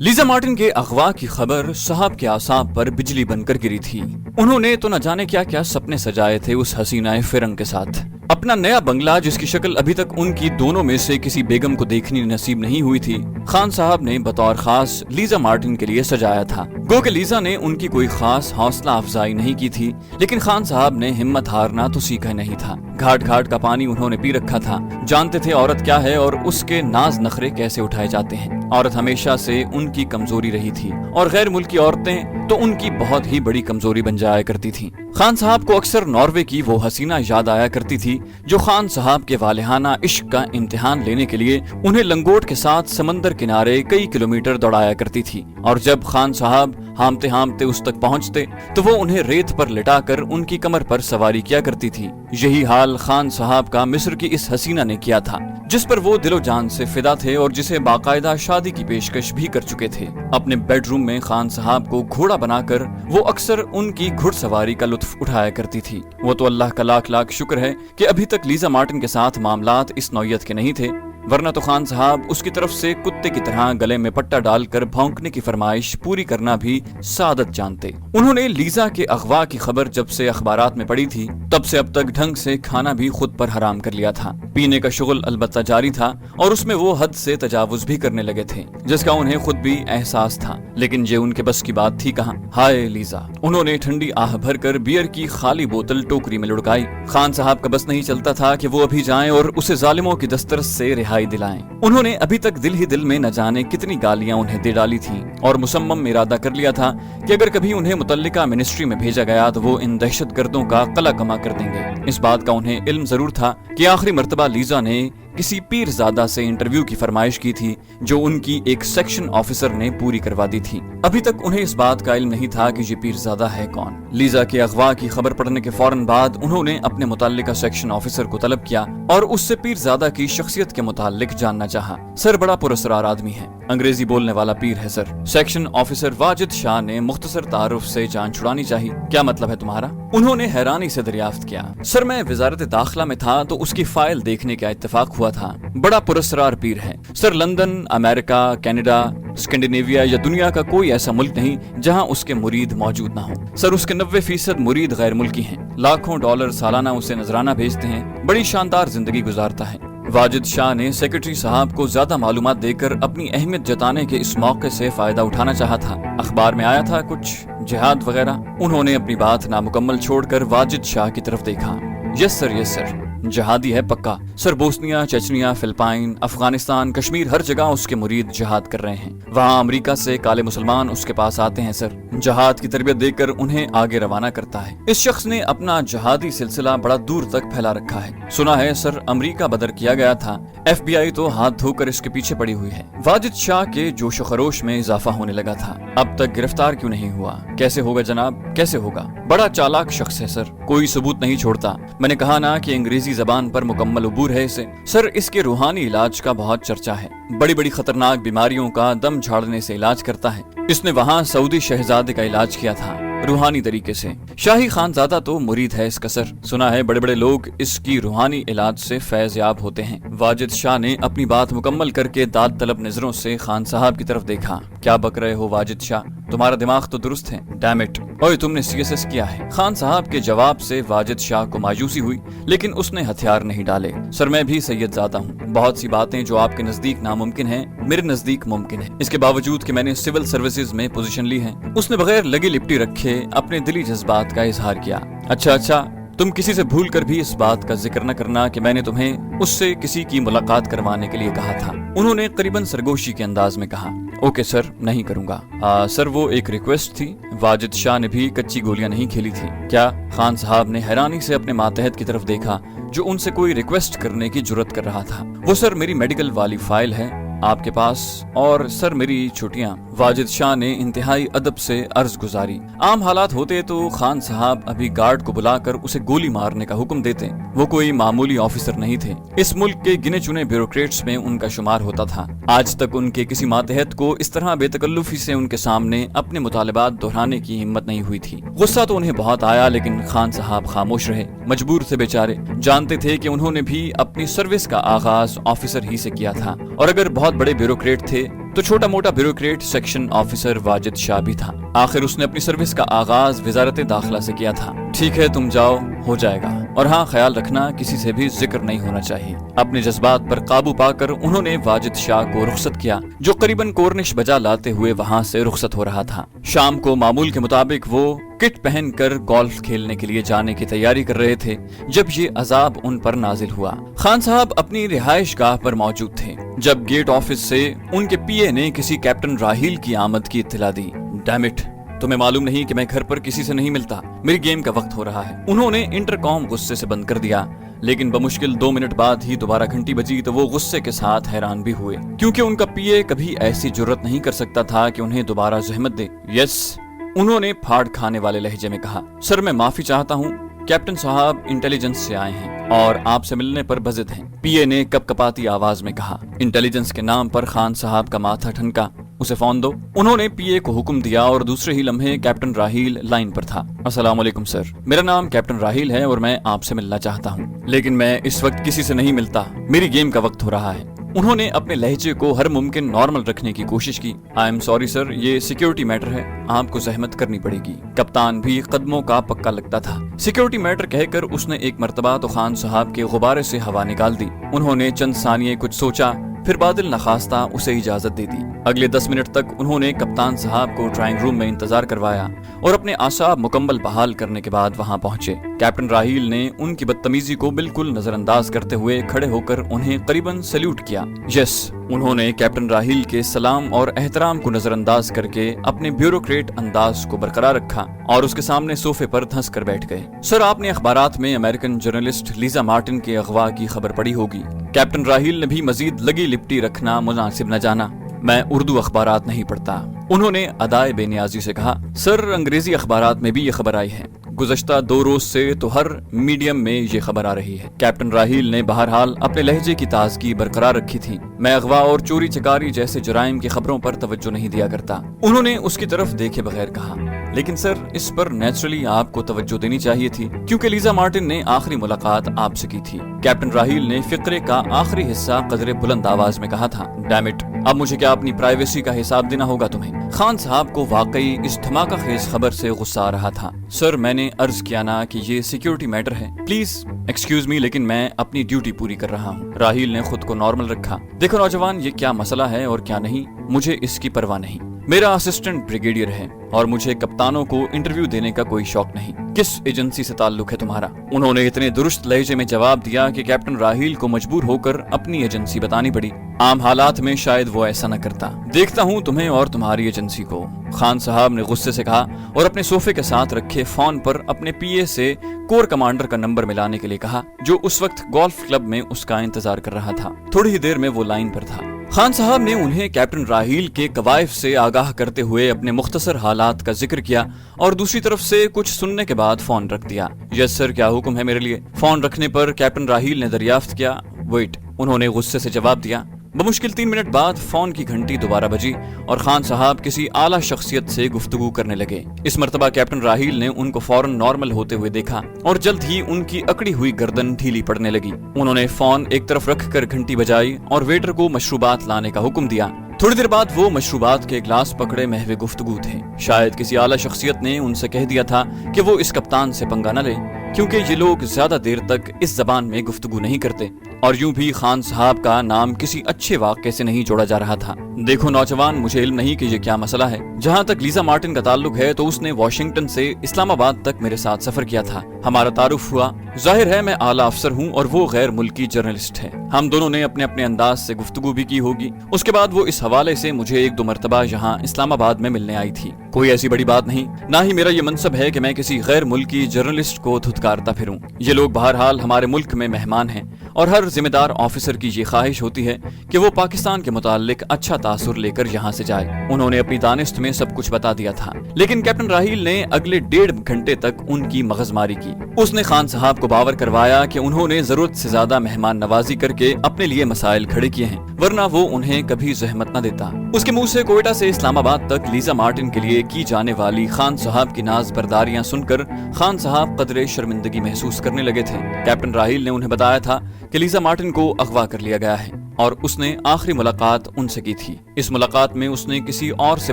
Lisa Martin के अगवा की खबर साहब के आसाब पर बिजली बनकर गिरी थी। उन्होंने तो न जाने क्या क्या सपने सजाए थे उस हसीना फिरंग के साथ। अपना नया बंगला, जिसकी शक्ल अभी तक उनकी दोनों में से किसी बेगम को देखनी नसीब नहीं हुई थी, खान साहब ने बतौर खास लीजा मार्टिन के लिए सजाया था। गो कि लीजा ने उनकी कोई खास हौसला अफजाई नहीं की थी, लेकिन खान साहब ने हिम्मत हारना तो सीखा नहीं था। घाट घाट का पानी उन्होंने पी रखा था, जानते थे औरत क्या है और उसके नाज नखरे कैसे उठाए जाते हैं। औरत हमेशा से उनकी कमजोरी रही थी और गैर मुल्की औरतें तो उनकी बहुत ही बड़ी कमजोरी बन जाया करती थी। खान साहब को अक्सर नॉर्वे की वो हसीना याद आया करती थी जो खान साहब के वालिहाना इश्क का इम्तिहान लेने के लिए उन्हें लंगोट के साथ समंदर किनारे कई किलोमीटर दौड़ाया करती थी। और जब खान साहब हामते हामते उस तक पहुंचते तो वो उन्हें रेत पर लिटाकर उनकी कमर पर सवारी किया करती थी। यही हाल खान साहब का मिस्र की इस हसीना ने किया था, जिस पर वो दिलो जान से फिदा थे और जिसे बाकायदा शादी की पेशकश भी कर चुके थे। अपने बेडरूम में खान साहब को घोड़ा बनाकर वो अक्सर उनकी घुड़सवारी का लुत्फ उठाया करती थी। वो तो अल्लाह का लाख लाख शुक्र है कि अभी तक लीजा मार्टिन के साथ मामलात इस नौयत के नहीं थे, वरना तो खान साहब उसकी तरफ से कुत्ते की तरह गले में पट्टा डालकर भौंकने की फरमाइश पूरी करना भी सादत जानते। उन्होंने लीजा के अगवा की खबर जब से अखबारात में पड़ी थी, तब से अब तक ढंग से खाना भी खुद पर हराम कर लिया था। पीने का शुगल अलबत्ता जारी था और उसमें वो हद से तजावुज भी करने लगे थे, जिसका उन्हें खुद भी एहसास था, लेकिन ये उनके बस की बात थी कहाँ। हाय लीजा, उन्होंने ठंडी आह भरकर बियर की खाली बोतल टोकरी में लुढ़काई। खान साहब का बस नहीं चलता था कि वो अभी जाएं और उसे जालिमों की दस्तरस से रिहाई दिलाएं। उन्होंने अभी तक दिल ही दिल में न जाने कितनी गालियां उन्हें दे डाली थी और मुसम्मम इरादा कर लिया था कि अगर कभी उन्हें मुतल्लिका मिनिस्ट्री में भेजा गया तो वो इन दहशतगर्दों का कला कमा कर देंगे। इस बात का उन्हें इल्म जरूर था कि आखिरी मर्तबा लीजा ने किसी पीरजादा से इंटरव्यू की फरमाइश की थी जो उनकी एक सेक्शन ऑफिसर ने पूरी करवा दी थी। अभी तक उन्हें इस बात का इल्म नहीं था कि ये पीरजादा है कौन। लीजा के अगवा की खबर पढ़ने के फौरन बाद उन्होंने अपने मुताल्लिका सेक्शन ऑफिसर को तलब किया और उससे पीरजादा की शख्सियत के मुताल्लिक जानना चाहा। सर बड़ा पुरस्कार आदमी है, अंग्रेजी बोलने वाला पीर है sir. Section officer Wajid Shah ने मुख्तसर तारुफ से जान छुड़ानी चाहिए। क्या मतलब है तुम्हारा? उन्होंने हैरानी से दरियाफ्त किया। सर मैं वजारत दाखिला में था तो उसकी फाइल देखने का इत्तेफाक हुआ था। बड़ा पुरस्कार पीर है sir. London, America, Canada, Scandinavia या दुनिया का कोई ऐसा मुल्क नहीं जहां उसके मुरीद मौजूद ना हो। सर उसके 90% मुरीद गैर मुल्की हैं। लाखों डॉलर सालाना उसे नजराना भेजते हैं। बड़ी शानदार जिंदगी गुजारता है। वाजिद शाह ने सेक्रेटरी साहब को ज्यादा मालूमात देकर अपनी अहमियत जताने के इस मौके से फायदा उठाना चाहा था। अखबार में आया था कुछ जिहाद वगैरह। उन्होंने अपनी बात नामुकम्मल छोड़कर वाजिद शाह की तरफ देखा। यस सर, जहादी है पक्का sir. Bosnia, Chechnya, Philippine, Afghanistan, Kashmir, हर जगह उसके मुरीद जहाद कर रहे हैं। वहाँ अमेरिका से काले मुसलमान उसके पास आते हैं सर। जहाद की तरबियत देकर उन्हें आगे रवाना करता है। इस शख्स ने अपना जहादी सिलसिला बड़ा दूर तक फैला रखा है। सुना है सर अमेरिका बदर किया गया था। FBI तो हाथ धोकर इसके पीछे पड़ी हुई है। वाजिद शाह के जोशो खरोश में इजाफा होने लगा था। अब तक गिरफ्तार क्यों नहीं हुआ? कैसे होगा जनाब, कैसे होगा? बड़ा चालाक शख्स है सर, कोई सबूत नहीं छोड़ता। मैंने कहा ना कि अंग्रेजी जबान पर मुकम्मल उबूर है इसे। सर इसके रूहानी इलाज का बहुत चर्चा है। बड़ी बड़ी खतरनाक बीमारियों का दम झाड़ने से इलाज करता है। इसने वहाँ सऊदी शहजादे का इलाज किया था रूहानी तरीके से। शाही खानजादा तो मुरीद है इसका सर। सुना है बड़े बड़े लोग इसकी रूहानी इलाज से फैज याब होते हैं। वाजिद शाह ने अपनी बात मुकम्मल करके दाद तलब नजरों से खान साहब की तरफ देखा। क्या बक रहे हो वाजिद शाह, तुम्हारा दिमाग तो दुरुस्त है। डैम इट, ओए तुमने CSS किया है। खान साहब के जवाब से वाजिद शाह को मायूसी हुई, लेकिन उसने हथियार नहीं डाले। सर मैं भी सैयदजादा हूँ। बहुत सी बातें जो आपके नजदीक नामुमकिन है मेरे नजदीक मुमकिन है। इसके बावजूद कि मैंने सिविल सर्विसेज में पोजीशन ली है। उसने बगैर लगी लिपटी रखे अपने दिली जज्बात का इजहार किया। अच्छा, तुम किसी से भूल कर भी इस बात का जिक्र न करना कि मैंने तुम्हें उससे किसी की मुलाकात करवाने के लिए कहा था। उन्होंने करीबन सरगोशी के अंदाज में कहा। ओके सर, नहीं करूंगा। सर वो एक रिक्वेस्ट थी। वाजिद शाह ने भी कच्ची गोलियां नहीं खेली थी। क्या? खान साहब ने हैरानी से अपने मातहत की तरफ देखा जो उनसे कोई रिक्वेस्ट करने की जुर्रत कर रहा था। वो सर मेरी मेडिकल वाली फाइल है आपके पास, और सर मेरी छुट्टियां। वाजिद शाह ने इंतहाई अदब से अर्ज गुजारी। आम हालात होते तो खान साहब अभी गार्ड को बुलाकर उसे गोली मारने का हुक्म देते। वो कोई मामूली ऑफिसर नहीं थे। इस मुल्क के गिने चुने ब्यूरोक्रेट्स में उनका शुमार होता था। आज तक उनके किसी मातहत को इस तरह बेतकल्लुफी से उनके सामने अपने मुतालिबात दोहराने की हिम्मत नहीं हुई थी। गुस्सा तो उन्हें बहुत आया, लेकिन खान साहब खामोश रहे। मजबूर थे बेचारे। जानते थे कि उन्होंने भी अपनी सर्विस का आगाज ऑफिसर ही से किया था, और अगर बहुत बड़े ब्यूरोक्रेट थे तो छोटा मोटा bureaucrat section officer Wajid Shah भी था। आखिर उसने अपनी सर्विस का आगाज वजारत दाखिला से किया था। ठीक है, तुम जाओ, हो जाएगा, और हाँ, ख्याल रखना किसी से भी जिक्र नहीं होना चाहिए। अपने जज्बात पर काबू पाकर उन्होंने वाजिद शाह को रुखसत किया, जो करीबन कोर्निश बजा लाते हुए वहाँ से रुखसत हो रहा था। शाम को मामूल के मुताबिक वो किट पहनकर गोल्फ खेलने के लिए जाने की तैयारी कर रहे थे जब ये अजाब उन पर नाजिल हुआ। खान साहब अपनी रिहाइश गाह पर मौजूद थे जब गेट ऑफिस से उनके पीए ने किसी कैप्टन राहील की आमद की इत्तला दी। डैम इट, तुम्हें मालूम नहीं कि मैं घर पर किसी से नहीं मिलता, मेरी गेम का वक्त हो रहा है। उन्होंने इंटरकॉम गुस्से से बंद कर दिया, लेकिन बमुश्किल 2 मिनट बाद ही दोबारा घंटी बजी तो वो गुस्से के साथ हैरान भी हुए, क्योंकि उनका पीए कभी ऐसी जुर्रत नहीं कर सकता था कि उन्हें दोबारा जहमत दे। यस, उन्होंने फाड़ खाने वाले लहजे में कहा। सर, मैं माफी चाहता हूँ, कैप्टन साहब इंटेलिजेंस से आए हैं और आपसे मिलने पर बजिद हैं। पीए ने कपकपाती आवाज में कहा। इंटेलिजेंस के नाम पर खान साहब का माथा ठनका। उसे फोन दो। उन्होंने पीए को हुक्म दिया और दूसरे ही लम्हे कैप्टन राहील लाइन पर था। अस्सलाम वालेकुम सर, मेरा नाम कैप्टन राहील है और मैं आपसे मिलना चाहता हूँ, लेकिन मैं इस वक्त किसी से नहीं मिलता, मेरी गेम का वक्त हो रहा है। उन्होंने अपने लहजे को हर मुमकिन नॉर्मल रखने की कोशिश की। आई एम सॉरी सर, ये सिक्योरिटी मैटर है, आपको जहमत करनी पड़ेगी। कप्तान भी कदमों का पक्का लगता था। सिक्योरिटी मैटर कहकर उसने एक मर्तबा तो खान साहब के गुब्बारे से हवा निकाल दी। उन्होंने चंद सानिये कुछ सोचा, फिर बादल नखास्ता उसे इजाजत दे दी। अगले 10 मिनट तक उन्होंने कप्तान साहब को ड्राइंग रूम में इंतजार करवाया और अपने आसाब मुकम्मल बहाल करने के बाद वहां पहुंचे। कैप्टन राहील ने उनकी बदतमीजी को बिल्कुल नजरअंदाज करते हुए खड़े होकर उन्हें करीबन सैल्यूट किया। यस, उन्होंने कैप्टन राहील के सलाम और एहतराम को नजरअंदाज करके अपने ब्यूरोक्रेट अंदाज को बरकरार रखा और उसके सामने सोफे पर धंस कर बैठ गए। सर, आपने अखबारात में अमेरिकन जर्नलिस्ट लीजा मार्टिन के अगवा की खबर पढ़ी होगी। कैप्टन राहील ने भी मजीद लगी लिपटी रखना मुनासिब न जाना। मैं उर्दू अखबारात नहीं पढ़ता, उन्होंने अदाए बेनियाजी से कहा। सर, अंग्रेजी अखबारात में भी ये खबर आई है। गुज़श्ता 2 रोज से तो हर मीडियम में ये खबर आ रही है। कैप्टन राहील ने बहरहाल अपने लहजे की ताजगी बरकरार रखी थी। मैं अगवा और चोरी चकारी जैसे जुराइम की खबरों पर तवज्जो नहीं दिया करता, उन्होंने उसकी तरफ देखे बगैर कहा। लेकिन सर, इस पर नेचुरली आपको तवज्जो देनी चाहिए थी, क्योंकि लीजा मार्टिन ने आखिरी मुलाकात आपसे की थी। कैप्टन राहील ने फिक्रे का आखिरी हिस्सा कदरे बुलंद आवाज में कहा था। डैम इट, अब मुझे क्या अपनी प्राइवेसी का हिसाब देना होगा तुम्हें? खान साहब को वाकई इस धमाका खेज खबर से गुस्सा आ रहा था। सर, मैंने अर्ज किया ना कि ये सिक्योरिटी मैटर है, प्लीज एक्सक्यूज मी, लेकिन मैं अपनी ड्यूटी पूरी कर रहा हूँ। राहील ने खुद को नॉर्मल रखा। देखो नौजवान, ये क्या मसला है और क्या नहीं, मुझे इसकी परवाह नहीं। मेरा असिस्टेंट ब्रिगेडियर है और मुझे कप्तानों को इंटरव्यू देने का कोई शौक नहीं। किस एजेंसी से ताल्लुक है तुम्हारा? उन्होंने इतने दुरुस्त लहजे में जवाब दिया कि कैप्टन राहील को मजबूर होकर अपनी एजेंसी बतानी पड़ी। आम हालात में शायद वो ऐसा न करता। देखता हूँ तुम्हें और तुम्हारी एजेंसी को, खान साहब ने गुस्से से कहा और अपने सोफे के साथ रखे फोन पर अपने पीए से कोर कमांडर का नंबर मिलाने के लिए कहा, जो उस वक्त गोल्फ क्लब में उसका इंतजार कर रहा था। थोड़ी ही देर में वो लाइन पर था। खान साहब ने उन्हें कैप्टन राहील के कवायफ से आगाह करते हुए अपने मुख्तसर हालात का जिक्र किया और दूसरी तरफ से कुछ सुनने के बाद फोन रख दिया। यस सर, क्या हुक्म है मेरे लिए? फोन रखने पर कैप्टन राहील ने दरियाफ्त किया। वेट, उन्होंने गुस्से से जवाब दिया। बमुश्किल 3 मिनट बाद फोन की घंटी दोबारा बजी और खान साहब किसी आला शख्सियत से गुफ्तगू करने लगे। इस मर्तबा कैप्टन राहील ने उनको फौरन नॉर्मल होते हुए देखा और जल्द ही उनकी अकड़ी हुई गर्दन ढीली पड़ने लगी। उन्होंने फोन एक तरफ रखकर घंटी बजाई और वेटर को मशरूबात लाने का हुक्म दिया। थोड़ी देर बाद वो मशरूबात के गिलास पकड़े महवे गुफ्तगू थे। शायद किसी आला शख्सियत ने उनसे कह दिया था कि वो इस कप्तान से पंगा न ले, क्योंकि ये लोग ज्यादा देर तक इस जबान में गुफ्तगू नहीं करते। और यूं भी खान साहब का नाम किसी अच्छे वाक़े से नहीं जोड़ा जा रहा था। देखो नौजवान, मुझे इल्म नहीं कि ये क्या मसला है। जहाँ तक लीजा मार्टिन का ताल्लुक है तो उसने वॉशिंगटन से इस्लामाबाद तक मेरे साथ सफर किया था। हमारा तारुफ हुआ। जाहिर है मैं आला अफसर हूँ और वो गैर मुल्की जर्नलिस्ट है। हम दोनों ने अपने अपने अंदाज से गुफ्तगू भी की होगी। उसके बाद वो इस हवाले से मुझे 1-2 मरतबा यहाँ इस्लामाबाद में मिलने आई थी। कोई ऐसी बड़ी बात नहीं, ना ही मेरा ये मनसब है कि मैं किसी गैर मुल्की जर्नलिस्ट को धुतकारता फिरूं। ये लोग बहरहाल हमारे मुल्क में मेहमान हैं और हर जिम्मेदार ऑफिसर की ये ख्वाहिश होती है कि वो पाकिस्तान के मुताल्लिक अच्छा तासुर लेकर यहाँ से जाए। उन्होंने अपनी दानिश्त में सब कुछ बता दिया था, लेकिन कैप्टन राहील ने अगले 1.5 घंटे तक उनकी मगजमारी की। उसने खान साहब को बावर करवाया कि उन्होंने जरूरत से ज्यादा मेहमान नवाजी करके अपने लिए मसाइल खड़े किए हैं, वरना वो उन्हें कभी जहमत न देता। उसके मुंह से कोयटा से इस्लामाबाद तक लीजा मार्टिन के लिए की जाने वाली खान साहब की नाज बर्दारियां सुनकर खान साहब कदरे शर्मिंदगी महसूस करने लगे थे। कैप्टन राहील ने उन्हें बताया था कि लीजा मार्टिन को अगवा कर लिया गया है اور اس نے آخری ملاقات ان سے کی تھی۔ اس ملاقات میں اس نے کسی اور سے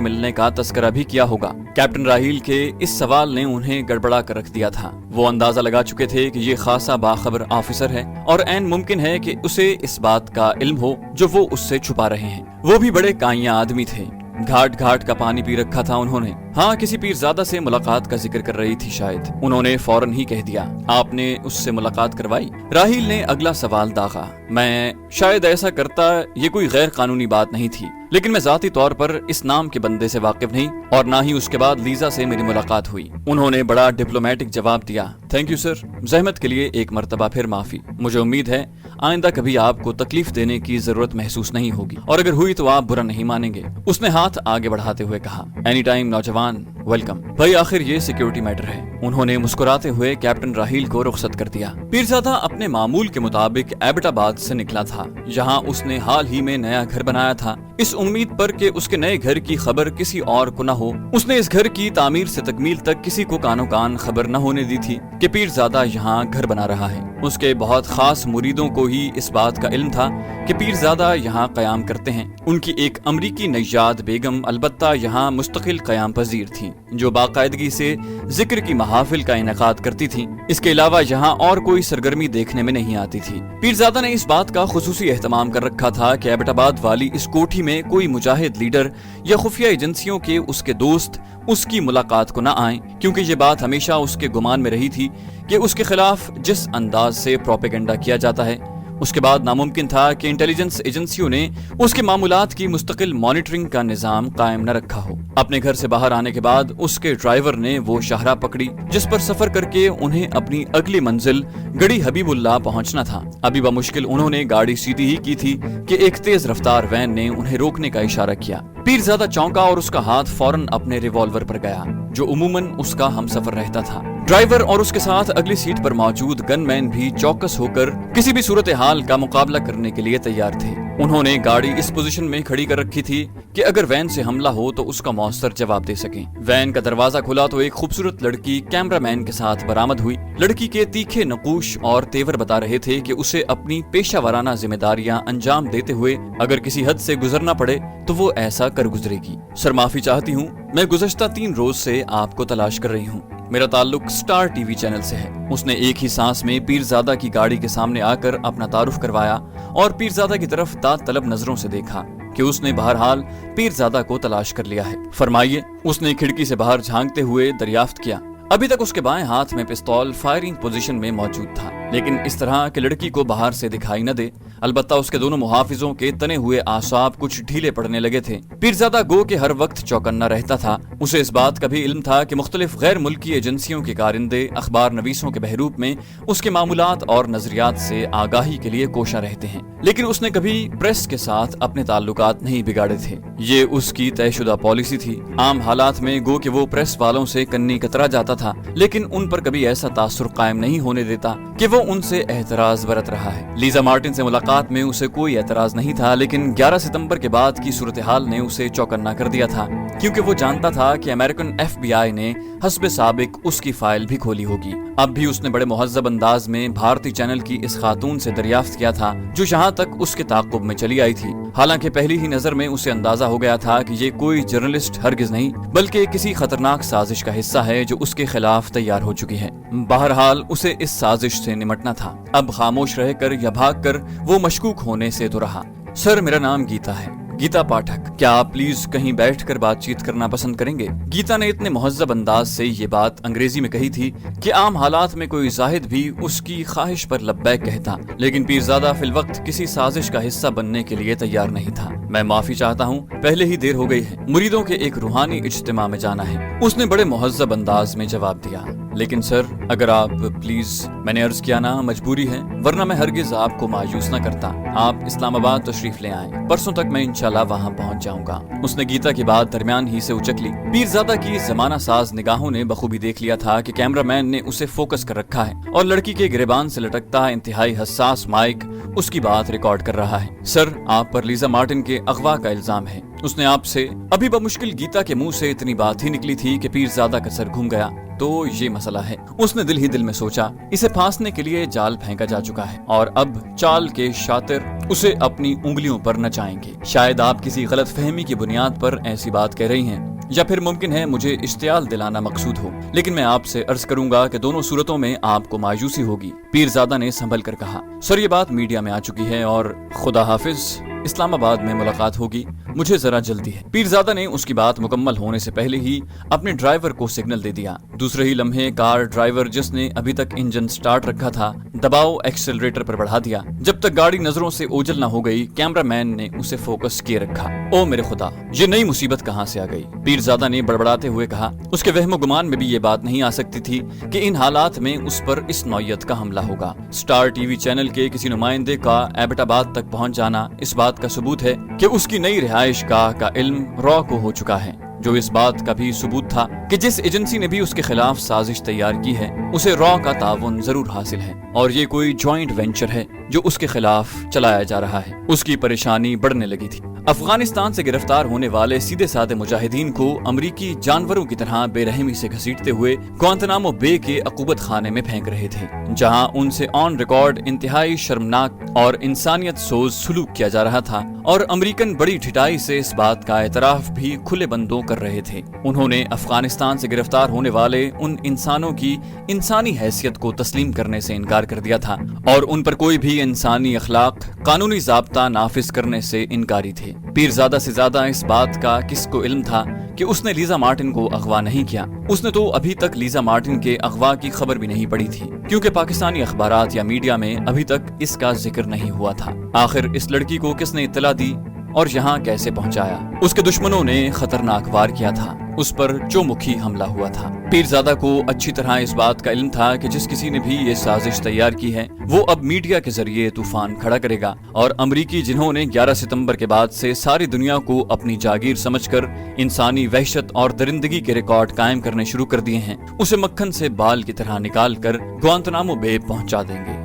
ملنے کا تذکرہ بھی کیا ہوگا۔ کیپٹن راہیل کے اس سوال نے انہیں گڑبڑا کر رکھ دیا تھا۔ وہ اندازہ لگا چکے تھے کہ یہ خاصا باخبر آفیسر ہے اور عین ممکن ہے کہ اسے اس بات کا علم ہو جو وہ اس سے چھپا رہے ہیں۔ وہ بھی بڑے کائیاں آدمی تھے۔ گھاٹ گھاٹ کا پانی پی رکھا تھا انہوں نے۔ ہاں، کسی پیرزادہ سے ملاقات کا ذکر کر رہی تھی شاید۔ انہوں نے فوراً ہی کہہ دیا، آپ نے اس سے ملاقات کروائی؟ راہیل نے اگلا سوال داغا، میں شاید ایسا کرتا، یہ کوئی غیر قانونی بات نہیں تھی، لیکن میں ذاتی طور پر اس نام کے بندے سے واقف نہیں اور نہ ہی اس کے بعد لیزا سے میری ملاقات ہوئی۔ انہوں نے بڑا ڈپلومیٹک جواب دیا، تھینک یو سر، زحمت کے لیے ایک مرتبہ پھر معافی۔ مجھے امید ہے آئندہ کبھی آپ کو تکلیف دینے کی ضرورت محسوس نہیں ہوگی، اور اگر ہوئی تو آپ برا نہیں مانیں گے۔ اس نے ہاتھ آگے بڑھاتے ہوئے کہا، اینی ٹائم نوجوان، ویلکم۔ بھائی آخر یہ سیکیورٹی میٹر ہے۔ انہوں نے مسکراتے ہوئے کیپٹن راہیل کو رخصت کر دیا۔ پیرزادہ اپنے معمول کے مطابق ایبٹ آباد سے نکلا تھا، جہاں اس نے حال ہی میں نیا گھر بنایا تھا، اس امید پر کہ اس کے نئے گھر کی خبر کسی اور کو نہ ہو۔ اس نے اس گھر کی تعمیر سے تکمیل تک کسی کو کانو کان خبر نہ ہونے دی تھی کہ پیرزادہ یہاں گھر بنا رہا ہے۔ اس کے بہت خاص مریدوں کو ہی اس بات کا علم تھا کہ پیرزادہ یہاں قیام کرتے ہیں۔ ان کی ایک امریکی نژاد بیگم البتہ یہاں مستقل قیام پذیر تھیں، جو باقاعدگی سے ذکر کی محافل کا انعقاد کرتی تھیں۔ اس کے علاوہ یہاں اور کوئی سرگرمی دیکھنے میں نہیں آتی تھی۔ پیرزادہ نے اس بات کا خصوصی اہتمام کر رکھا تھا کہ ایبٹ آباد والی اس کوٹھی میں کوئی مجاہد لیڈر یا خفیہ ایجنسیوں کے اس کے دوست اس کی ملاقات کو نہ آئیں، کیونکہ یہ بات ہمیشہ اس کے گمان میں رہی تھی کہ اس کے خلاف جس انداز سے پروپیگنڈا کیا جاتا ہے، اس کے بعد ناممکن تھا کہ انٹیلیجنس ایجنسیوں نے اس کے معمولات کی مستقل مانیٹرنگ کا نظام قائم نہ رکھا ہو۔ اپنے گھر سے باہر آنے کے بعد اس کے ڈرائیور نے وہ شاہراہ پکڑی جس پر سفر کر کے انہیں اپنی اگلی منزل گڑی حبیب اللہ پہنچنا تھا۔ ابھی بمشکل انہوں نے گاڑی سیدھی ہی کی تھی کہ ایک تیز رفتار وین نے انہیں روکنے کا اشارہ کیا۔ پیرزادہ چونکا اور اس کا ہاتھ فوراً اپنے ریوالور پر گیا، جو عموماً اس کا ہم سفر رہتا تھا۔ ڈرائیور اور اس کے ساتھ اگلی سیٹ پر موجود گن مین بھی چوکس ہو کر کسی بھی صورتحال کا مقابلہ کرنے کے لیے تیار تھے۔ انہوں نے گاڑی اس پوزیشن میں کھڑی کر رکھی تھی کہ اگر وین سے حملہ ہو تو اس کا مؤثر جواب دے سکیں۔ وین کا دروازہ کھلا تو ایک خوبصورت لڑکی کیمرہ مین کے ساتھ برآمد ہوئی۔ لڑکی کے تیکھے نقوش اور تیور بتا رہے تھے کہ اسے اپنی پیشہ ورانہ ذمہ داریاں انجام دیتے ہوئے اگر کسی حد سے گزرنا پڑے تو وہ ایسا کر گزرے گی۔ سر معافی چاہتی ہوں، میں گزشتہ 3 روز سے آپ کو تلاش کر رہی ہوں۔ میرا تعلق سٹار ٹی وی چینل سے ہے۔ اس نے ایک ہی سانس میں پیرزادہ کی گاڑی کے سامنے آ کر اپنا تعارف کروایا اور پیرزادہ کی طرف داد طلب نظروں سے دیکھا کہ اس نے بہرحال پیرزادہ کو تلاش کر لیا ہے۔ فرمائیے، اس نے کھڑکی سے باہر جھانکتے ہوئے دریافت کیا۔ ابھی تک اس کے بائیں ہاتھ میں پستول فائرنگ پوزیشن میں موجود تھا، لیکن اس طرح کہ لڑکی کو باہر سے دکھائی نہ دے۔ البتہ اس کے دونوں محافظوں کے تنے ہوئے اعصاب کچھ ڈھیلے پڑنے لگے تھے۔ پیرزادہ گو کہ ہر وقت چوکنا رہتا تھا۔ اسے اس بات کا بھی علم تھا کہ مختلف غیر ملکی ایجنسیوں کے کارندے اخبار نویسوں کے بحروپ میں اس کے معمولات اور نظریات سے آگاہی کے لیے کوشاں رہتے ہیں، لیکن اس نے کبھی پریس کے ساتھ اپنے تعلقات نہیں بگاڑے تھے۔ یہ اس کی طے شدہ پالیسی تھی۔ عام حالات میں گو کہ وہ پریس والوں سے کنی کترا جاتا تھا، لیکن ان پر کبھی ایسا تاثر قائم نہیں ہونے دیتا کہ وہ ان سے احتراز برت رہا ہے۔ لیزا مارٹن سے ملاقات میں اسے کوئی اعتراض نہیں تھا، لیکن 11 ستمبر کے بعد کی صورتحال نے اسے چوکنا کر دیا تھا، کیونکہ وہ جانتا تھا کہ امریکن FBI نے حسب سابق اس کی فائل بھی کھولی ہوگی۔ اب بھی اس نے بڑے مہذب انداز میں بھارتی چینل کی اس خاتون سے دریافت کیا تھا جو یہاں تک اس کے تعاقب میں چلی آئی تھی۔ حالانکہ پہلی ہی نظر میں اسے اندازہ ہو گیا تھا کہ یہ کوئی جرنلسٹ ہرگز نہیں بلکہ کسی خطرناک سازش کا حصہ ہے جو اس کے خلاف تیار ہو چکی ہے۔ بہرحال اسے اس سازش سے نمٹنا تھا۔ اب خاموش رہ کر یا بھاگ کر وہ مشکوک ہونے سے تو رہا۔ سر، میرا نام گیتا ہے، گیتا پاٹھک۔ کیا آپ پلیز کہیں بیٹھ کر بات چیت کرنا پسند کریں گے؟ گیتا نے اتنے مہذب انداز سے یہ بات انگریزی میں کہی تھی کہ عام حالات میں کوئی زاہد بھی اس کی خواہش پر لبیک کہتا، لیکن پیرزادہ فی الوقت کسی سازش کا حصہ بننے کے لیے تیار نہیں تھا۔ میں معافی چاہتا ہوں، پہلے ہی دیر ہو گئی ہے، مریدوں کے ایک روحانی اجتماع میں جانا ہے، اس نے بڑے مہذب انداز میں جواب دیا۔ لیکن سر، اگر آپ پلیز، میں نے عرض کیا نا، مجبوری ہے، ورنہ میں ہرگز آپ کو مایوس نہ کرتا۔ آپ اسلام آباد تشریف لے آئیں، پرسوں تک میں انشاءاللہ وہاں پہنچ جاؤں گا۔ اس نے گیتا کی بات درمیان ہی سے اچک لی۔ پیرزادہ کی زمانہ ساز نگاہوں نے بخوبی دیکھ لیا تھا کہ کیمرہ مین نے اسے فوکس کر رکھا ہے اور لڑکی کے گریبان سے لٹکتا انتہائی حساس مائک اس کی بات ریکارڈ کر رہا ہے۔ سر، آپ پر لیزا مارٹن کے اغوا کا الزام ہے۔ اس نے آپ سے ابھی بمشکل گیتا کے منہ سے اتنی بات ہی نکلی تھی کہ پیرزادہ کا سر گھوم گیا۔ تو یہ مسئلہ ہے، اس نے دل ہی دل میں سوچا، اسے پھانسنے کے لیے جال پھینکا جا چکا ہے اور اب چال کے شاطر اسے اپنی انگلیوں پر نچائیں گے۔ شاید آپ کسی غلط فہمی کی بنیاد پر ایسی بات کہہ رہی ہیں، یا پھر ممکن ہے مجھے اشتعال دلانا مقصود ہو، لیکن میں آپ سے عرض کروں گا کہ دونوں صورتوں میں آپ کو مایوسی ہوگی۔ پیرزادہ نے سنبھل کر کہا، سر یہ بات میڈیا میں آ چکی ہے اور خدا حافظ، اسلام آباد میں ملاقات ہوگی، مجھے ذرا جلدی ہے۔ پیرزادہ نے اس کی بات مکمل ہونے سے پہلے ہی اپنے ڈرائیور کو سگنل دے دیا۔ دوسرے ہی لمحے کار ڈرائیور، جس نے ابھی تک انجن سٹارٹ رکھا تھا، دباؤ ایکسلریٹر پر بڑھا دیا۔ جب تک گاڑی نظروں سے اوجھل نہ ہو گئی، کیمرہ مین نے اسے فوکس کیے رکھا۔ او میرے خدا، یہ نئی مصیبت کہاں سے آ گئی؟ پیرزادہ نے بڑبڑاتے ہوئے کہا۔ اس کے وہم و گمان میں بھی یہ بات نہیں آ سکتی تھی کہ ان حالات میں اس پر اس نوعیت کا حملہ ہوگا۔ سٹار ٹی وی چینل کے کسی نمائندے کا ایبٹ آباد تک پہنچ جانا اس بات کا ثبوت ہے کہ اس کی نئی رہائش گاہ کا علم را کو ہو چکا ہے، جو اس بات کا بھی ثبوت تھا کہ جس ایجنسی نے بھی اس کے خلاف سازش تیار کی ہے، اسے را کا تعاون ضرور حاصل ہے، اور یہ کوئی جوائنٹ وینچر ہے جو اس کے خلاف چلایا جا رہا ہے۔ اس کی پریشانی بڑھنے لگی تھی۔ افغانستان سے گرفتار ہونے والے سیدھے سادے مجاہدین کو امریکی جانوروں کی طرح بے رحمی سے گھسیٹتے ہوئے گوانتنامو بے کے عقوبت خانے میں پھینک رہے تھے، جہاں ان سے آن ریکارڈ انتہائی شرمناک اور انسانیت سوز سلوک کیا جا رہا تھا، اور امریکن بڑی ڈھٹائی سے اس بات کا اعتراف بھی کھلے بندوں کر رہے تھے۔ انہوں نے افغانستان سے گرفتار ہونے والے ان انسانوں کی انسانی حیثیت کو تسلیم کرنے سے انکار کر دیا تھا، اور ان پر کوئی بھی انسانی اخلاق قانونی ضابطہ نافذ کرنے سے انکاری تھے۔ پیرزادہ سے زیادہ اس بات کا کس کو علم تھا کہ اس نے لیزا مارٹن کو اغوا نہیں کیا؟ اس نے تو ابھی تک لیزا مارٹن کے اغوا کی خبر بھی نہیں پڑی تھی، کیونکہ پاکستانی اخبارات یا میڈیا میں ابھی تک اس کا ذکر نہیں ہوا تھا۔ آخر اس لڑکی کو کس نے اطلاع دی اور یہاں کیسے پہنچایا؟ اس کے دشمنوں نے خطرناک وار کیا تھا، اس پر چومکھی حملہ ہوا تھا۔ پیرزادہ کو اچھی طرح اس بات کا علم تھا کہ جس کسی نے بھی یہ سازش تیار کی ہے، وہ اب میڈیا کے ذریعے طوفان کھڑا کرے گا، اور امریکی جنہوں نے 11 ستمبر کے بعد سے ساری دنیا کو اپنی جاگیر سمجھ کر انسانی وحشت اور درندگی کے ریکارڈ قائم کرنے شروع کر دیے ہیں، اسے مکھن سے بال کی طرح نکال کر گوانتنامو بے پہنچا دیں گے۔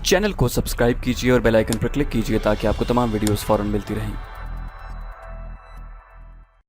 چینل کو سبسکرائب کیجیے اور بیل آئیکن پر کلک کیجیے تاکہ آپ کو تمام ویڈیوز فوراً ملتی رہیں۔